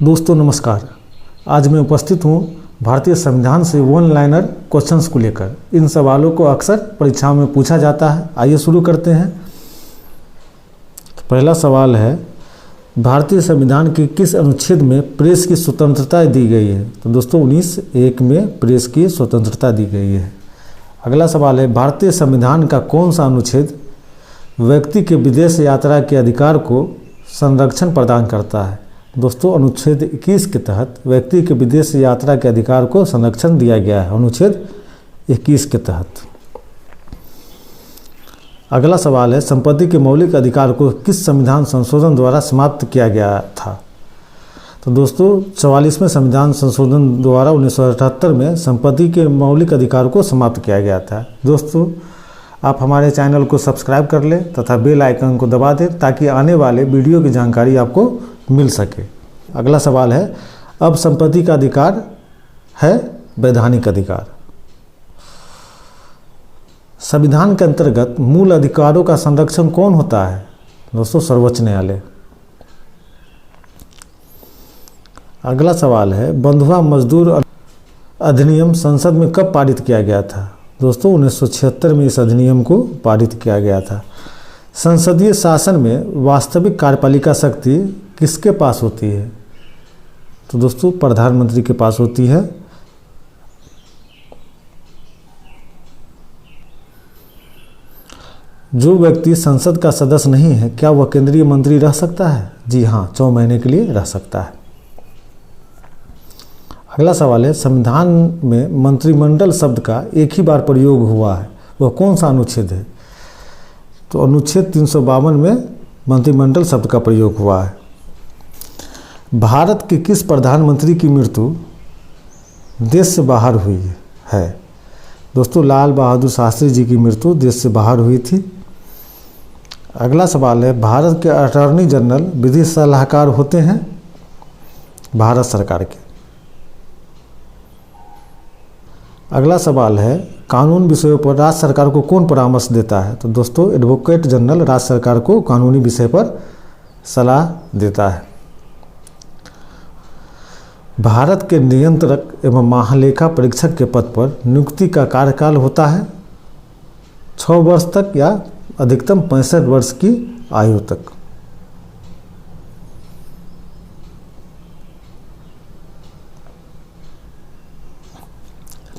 दोस्तों नमस्कार। आज मैं उपस्थित हूँ भारतीय संविधान से वन लाइनर क्वेश्चंस को लेकर। इन सवालों को अक्सर परीक्षाओं में पूछा जाता है। आइए शुरू करते हैं। पहला सवाल है, भारतीय संविधान के किस अनुच्छेद में प्रेस की स्वतंत्रता दी गई है? तो दोस्तों 19(1) में प्रेस की स्वतंत्रता दी गई है। अगला सवाल है, भारतीय संविधान का कौन सा अनुच्छेद व्यक्ति के विदेश यात्रा के अधिकार को संरक्षण प्रदान करता है? दोस्तों अनुच्छेद 21 के तहत व्यक्ति के विदेश यात्रा के अधिकार को संरक्षण दिया गया है, अनुच्छेद 21 के तहत। अगला सवाल है, संपत्ति के मौलिक अधिकार को किस संविधान संशोधन द्वारा समाप्त किया गया था? तो दोस्तों 44वें संविधान संशोधन द्वारा 1978 में संपत्ति के मौलिक अधिकार को समाप्त किया गया था। दोस्तों आप हमारे चैनल को सब्सक्राइब कर लें तथा बेल आइकन को दबा दें ताकि आने वाले वीडियो की जानकारी आपको मिल सके। अगला सवाल है, अब संपत्ति का अधिकार है वैधानिक अधिकार। संविधान के अंतर्गत मूल अधिकारों का संरक्षण कौन होता है? दोस्तों सर्वोच्च न्यायालय। अगला सवाल है, बंधुआ मजदूर अधिनियम संसद में कब पारित किया गया था? दोस्तों 1976 में इस अधिनियम को पारित किया गया था। संसदीय शासन में वास्तविक कार्यपालिका शक्ति किसके पास होती है? तो दोस्तों प्रधानमंत्री के पास होती है। जो व्यक्ति संसद का सदस्य नहीं है, क्या वह केंद्रीय मंत्री रह सकता है? जी हाँ, 4 महीने के लिए रह सकता है। अगला सवाल है, संविधान में मंत्रिमंडल शब्द का एक ही बार प्रयोग हुआ है, वह कौन सा अनुच्छेद है? तो अनुच्छेद 352 में मंत्रिमंडल शब्द का प्रयोग हुआ है। भारत के किस प्रधानमंत्री की मृत्यु देश से बाहर हुई है? दोस्तों लाल बहादुर शास्त्री जी की मृत्यु देश से बाहर हुई थी। अगला सवाल है, भारत के अटॉर्नी जनरल विधि सलाहकार होते हैं भारत सरकार के। अगला सवाल है, कानून विषयों पर राज्य सरकार को कौन परामर्श देता है? तो दोस्तों एडवोकेट जनरल राज्य सरकार को कानूनी विषय पर सलाह देता है। भारत के नियंत्रक एवं महालेखा परीक्षक के पद पर नियुक्ति का कार्यकाल होता है 6 वर्ष तक या अधिकतम 65 वर्ष की आयु तक।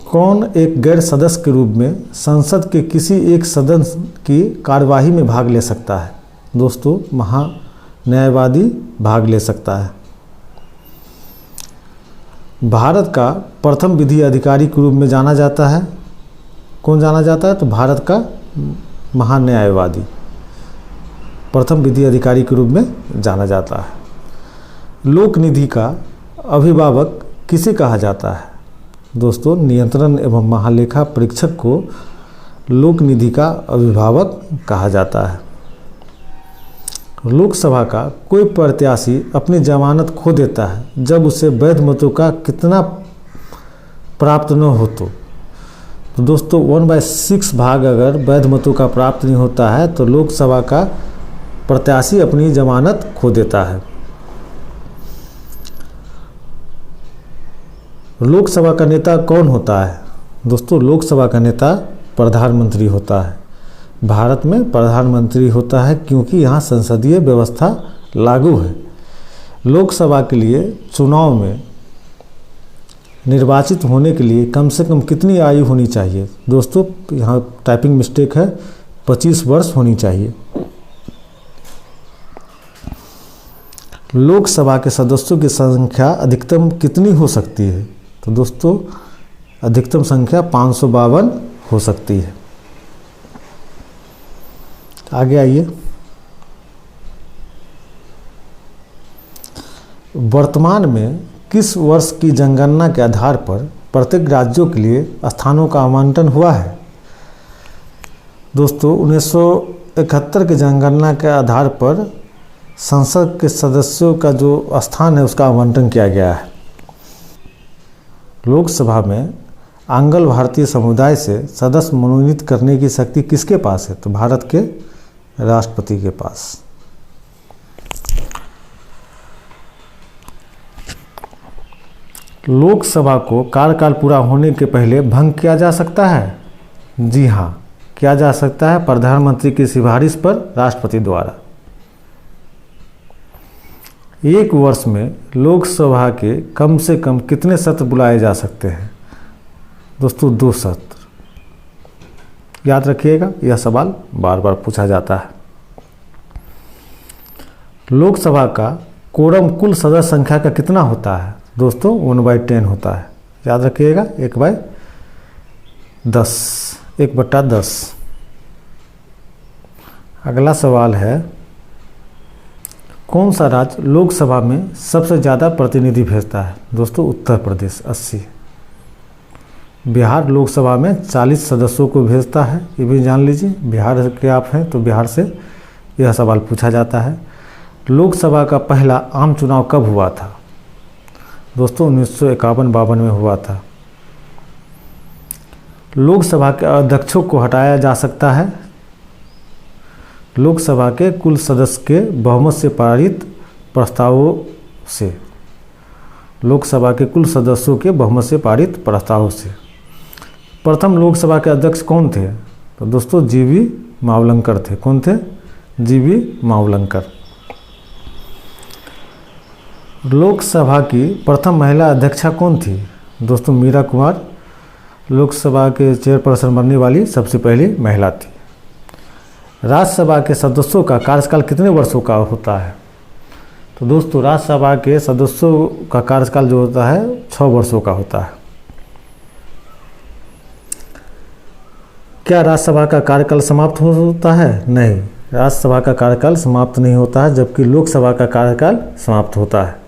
कौन एक गैर सदस्य के रूप में संसद के किसी एक सदन की कार्यवाही में भाग ले सकता है? दोस्तों महान्यायवादी भाग ले सकता है। भारत का प्रथम विधि अधिकारी के रूप में जाना जाता है, कौन जाना जाता है? तो भारत का महान्यायवादी प्रथम विधि अधिकारी के रूप में जाना जाता है। लोक निधि का अभिभावक किसे कहा जाता है? दोस्तों नियंत्रण एवं महालेखा परीक्षक को लोक निधि का अभिभावक कहा जाता है। लोकसभा का कोई प्रत्याशी अपनी जमानत खो देता है जब उसे वैध मतों का कितना प्राप्त न हो तो दोस्तों 1/6 भाग अगर वैध मतों का प्राप्त नहीं होता है तो लोकसभा का प्रत्याशी अपनी जमानत खो देता है। लोकसभा का नेता कौन होता है? दोस्तों लोकसभा का नेता प्रधानमंत्री होता है। भारत में प्रधानमंत्री होता है क्योंकि यहाँ संसदीय व्यवस्था लागू है। लोकसभा के लिए चुनाव में निर्वाचित होने के लिए कम से कम कितनी आयु होनी चाहिए? दोस्तों यहाँ टाइपिंग मिस्टेक है, 25 वर्ष होनी चाहिए। लोकसभा के सदस्यों की संख्या अधिकतम कितनी हो सकती है? तो दोस्तों अधिकतम संख्या 552 हो सकती है। आगे आइए, वर्तमान में किस वर्ष की जनगणना के आधार पर प्रत्येक राज्यों के लिए स्थानों का आवंटन हुआ है? दोस्तों 1971 की जनगणना के आधार पर संसद के सदस्यों का जो स्थान है उसका आवंटन किया गया है। लोकसभा में आंग्ल भारतीय समुदाय से सदस्य मनोनीत करने की शक्ति किसके पास है? तो भारत के राष्ट्रपति के पास। लोकसभा को कार्यकाल पूरा होने के पहले भंग किया जा सकता है? जी हाँ, किया जा सकता है, प्रधानमंत्री की सिफारिश पर राष्ट्रपति द्वारा। एक वर्ष में लोकसभा के कम से कम कितने सत्र बुलाए जा सकते हैं? दोस्तों 2 सत्र। याद रखिएगा, यह सवाल बार बार पूछा जाता है। लोकसभा का कोरम कुल सदस्य संख्या का कितना होता है? दोस्तों 1/10 होता है। याद रखिएगा, 1/10। अगला सवाल है, कौन सा राज्य लोकसभा में सबसे ज़्यादा प्रतिनिधि भेजता है? दोस्तों उत्तर प्रदेश 80। बिहार लोकसभा में 40 सदस्यों को भेजता है, ये भी जान लीजिए। बिहार के आप हैं तो बिहार से यह सवाल पूछा जाता है। लोकसभा का पहला आम चुनाव कब हुआ था? दोस्तों 1951-52 में हुआ था। लोकसभा के अध्यक्षों को हटाया जा सकता है? लोकसभा के कुल सदस्य के बहुमत से पारित प्रस्तावों से। लोकसभा के कुल सदस्यों के बहुमत से पारित प्रस्तावों से। प्रथम लोकसभा के अध्यक्ष कौन थे? तो दोस्तों जीवी मावलंकर थे। कौन थे? जीवी मावलंकर। लोकसभा की प्रथम महिला अध्यक्षा कौन थी? दोस्तों मीरा कुमार लोकसभा के चेयरपर्सन बनने वाली सबसे पहली महिला थी। राज्यसभा के सदस्यों का कार्यकाल कितने वर्षों का होता है? तो दोस्तों राज्यसभा के सदस्यों का कार्यकाल जो होता है 6 वर्षों का होता है। क्या राज्यसभा का कार्यकाल समाप्त होता है? नहीं, राज्यसभा का कार्यकाल समाप्त नहीं होता है, जबकि लोकसभा का कार्यकाल समाप्त होता है।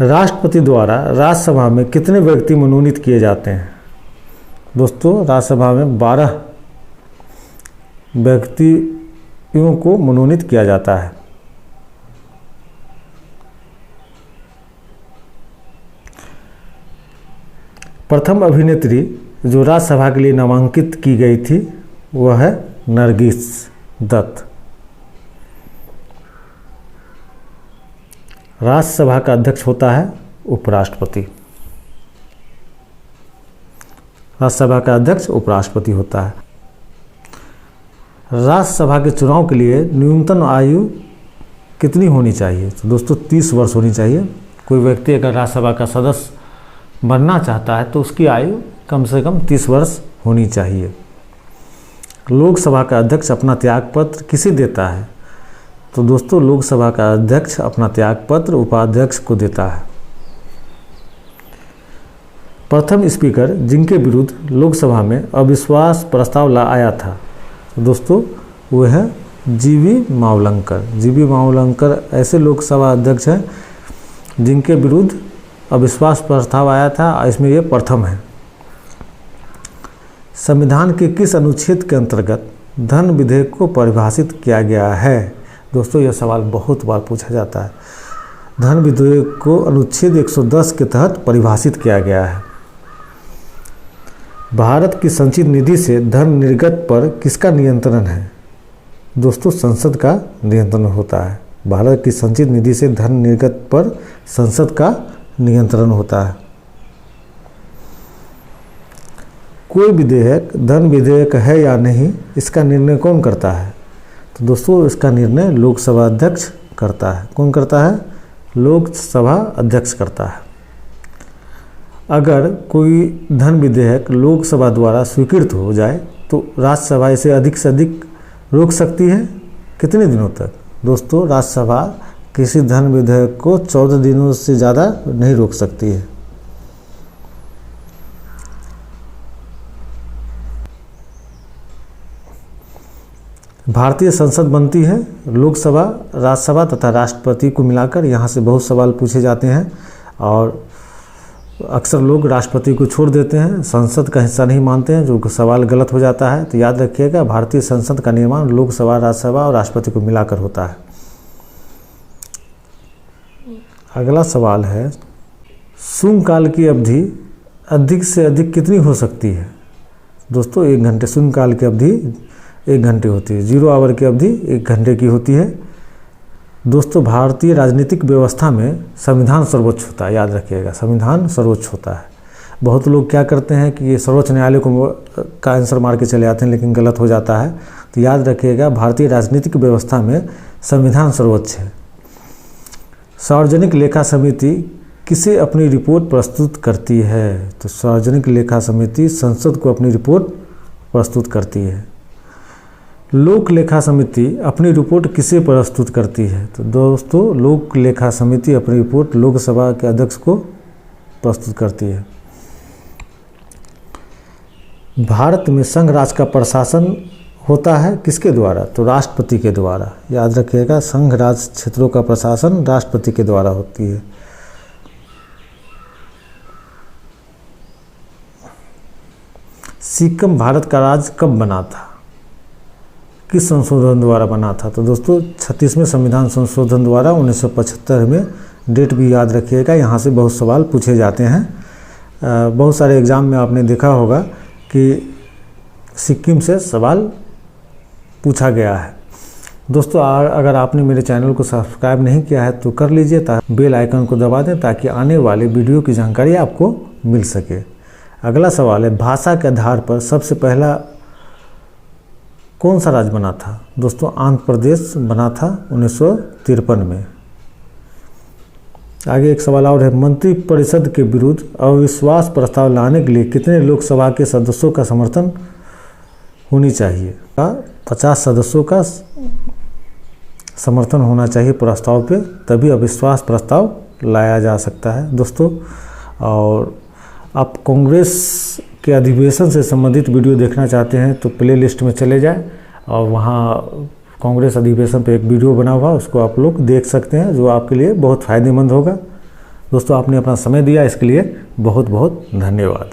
राष्ट्रपति द्वारा राज्यसभा में कितने व्यक्ति मनोनीत किए जाते हैं? दोस्तों राज्यसभा में 12 व्यक्तियों को मनोनीत किया जाता है। प्रथम अभिनेत्री जो राज्यसभा के लिए नामांकित की गई थी वह है नरगिस दत्त। राज्यसभा का अध्यक्ष होता है उपराष्ट्रपति। राज्यसभा का अध्यक्ष उपराष्ट्रपति होता है। राज्यसभा के चुनाव के लिए न्यूनतम आयु कितनी होनी चाहिए? तो दोस्तों 30 वर्ष होनी चाहिए। कोई व्यक्ति अगर राज्यसभा का सदस्य बनना चाहता है तो उसकी आयु कम से कम 30 वर्ष होनी चाहिए। लोकसभा का अध्यक्ष अपना त्यागपत्र किसे देता है? तो दोस्तों लोकसभा का अध्यक्ष अपना त्यागपत्र उपाध्यक्ष को देता है। प्रथम स्पीकर जिनके विरुद्ध लोकसभा में अविश्वास प्रस्ताव आया था, तो दोस्तों वो है जीवी मावलंकर। जीवी मावलंकर ऐसे लोकसभा अध्यक्ष हैं जिनके विरुद्ध अविश्वास प्रस्ताव आया था, इसमें ये प्रथम है। संविधान के किस अनुच्छेद के अंतर्गत धन विधेयक को परिभाषित किया गया है? दोस्तों यह सवाल बहुत बार पूछा जाता है। धन विधेयक को अनुच्छेद 110 के तहत परिभाषित किया गया है। भारत की संचित निधि से धन निर्गत पर किसका नियंत्रण है? दोस्तों संसद का नियंत्रण होता है। भारत की संचित निधि से धन निर्गत पर संसद का नियंत्रण होता है। कोई विधेयक धन विधेयक है या नहीं, इसका निर्णय कौन करता है? तो दोस्तों इसका निर्णय लोकसभा अध्यक्ष करता है। कौन करता है? लोकसभा अध्यक्ष करता है। अगर कोई धन विधेयक लोकसभा द्वारा स्वीकृत हो जाए तो राज्यसभा इसे अधिक से अधिक रोक सकती है। कितने दिनों तक? दोस्तों राज्यसभा किसी धन विधेयक को 14 दिनों से ज़्यादा नहीं रोक सकती है। भारतीय संसद बनती है लोकसभा, राज्यसभा तथा राष्ट्रपति को मिलाकर। यहाँ से बहुत सवाल पूछे जाते हैं और अक्सर लोग राष्ट्रपति को छोड़ देते हैं, संसद का हिस्सा नहीं मानते हैं, जो सवाल गलत हो जाता है। तो याद रखिएगा भारतीय संसद का निर्माण लोकसभा, राज्यसभा और राष्ट्रपति को मिलाकर होता है। अगला सवाल है, शून्यकाल की अवधि अधिक से अधिक कितनी हो सकती है? दोस्तों 1 घंटे। शून्यकाल की अवधि 1 घंटे होती है। 0 आवर की अवधि 1 घंटे की होती है। दोस्तों भारतीय राजनीतिक व्यवस्था में संविधान सर्वोच्च होता है, याद रखिएगा, संविधान सर्वोच्च होता है। बहुत लोग क्या करते हैं कि ये सर्वोच्च न्यायालय को का आंसर मार के चले आते हैं, लेकिन गलत हो जाता है। तो याद रखिएगा भारतीय राजनीतिक व्यवस्था में संविधान सर्वोच्च है। सार्वजनिक लेखा समिति किसे अपनी रिपोर्ट प्रस्तुत करती है? तो सार्वजनिक लेखा समिति संसद को अपनी रिपोर्ट प्रस्तुत करती है। लोक लेखा समिति अपनी रिपोर्ट किसे प्रस्तुत करती है? तो दोस्तों लोक लेखा समिति अपनी रिपोर्ट लोकसभा के अध्यक्ष को प्रस्तुत करती है। भारत में संघ राज का प्रशासन होता है किसके द्वारा? तो राष्ट्रपति के द्वारा। याद रखिएगा, संघ राज क्षेत्रों का प्रशासन राष्ट्रपति के द्वारा होती है। सिक्किम भारत का राज्य कब बना था? किस संशोधन द्वारा बना था? तो दोस्तों 36वें संविधान संशोधन द्वारा 1975 में। डेट भी याद रखिएगा, यहाँ से बहुत सवाल पूछे जाते हैं। बहुत सारे एग्ज़ाम में आपने देखा होगा कि सिक्किम से सवाल पूछा गया है। दोस्तों अगर आपने मेरे चैनल को सब्सक्राइब नहीं किया है तो कर लीजिए, बेल आइकन को दबा दें ताकि आने वाले वीडियो की जानकारी आपको मिल सके। अगला सवाल है, भाषा के आधार पर सबसे पहला कौन सा राज्य बना था? दोस्तों आंध्र प्रदेश बना था 1953 में। आगे एक सवाल और है, मंत्रिपरिषद के विरुद्ध अविश्वास प्रस्ताव लाने के लिए कितने लोकसभा के सदस्यों का समर्थन होनी चाहिए? 50 सदस्यों का समर्थन होना चाहिए प्रस्ताव पे, तभी अविश्वास प्रस्ताव लाया जा सकता है दोस्तों। और आप कांग्रेस के अधिवेशन से संबंधित वीडियो देखना चाहते हैं तो प्ले लिस्ट में चले जाएं और वहाँ कांग्रेस अधिवेशन पे एक वीडियो बना हुआ, उसको आप लोग देख सकते हैं, जो आपके लिए बहुत फ़ायदेमंद होगा। दोस्तों आपने अपना समय दिया, इसके लिए बहुत बहुत धन्यवाद।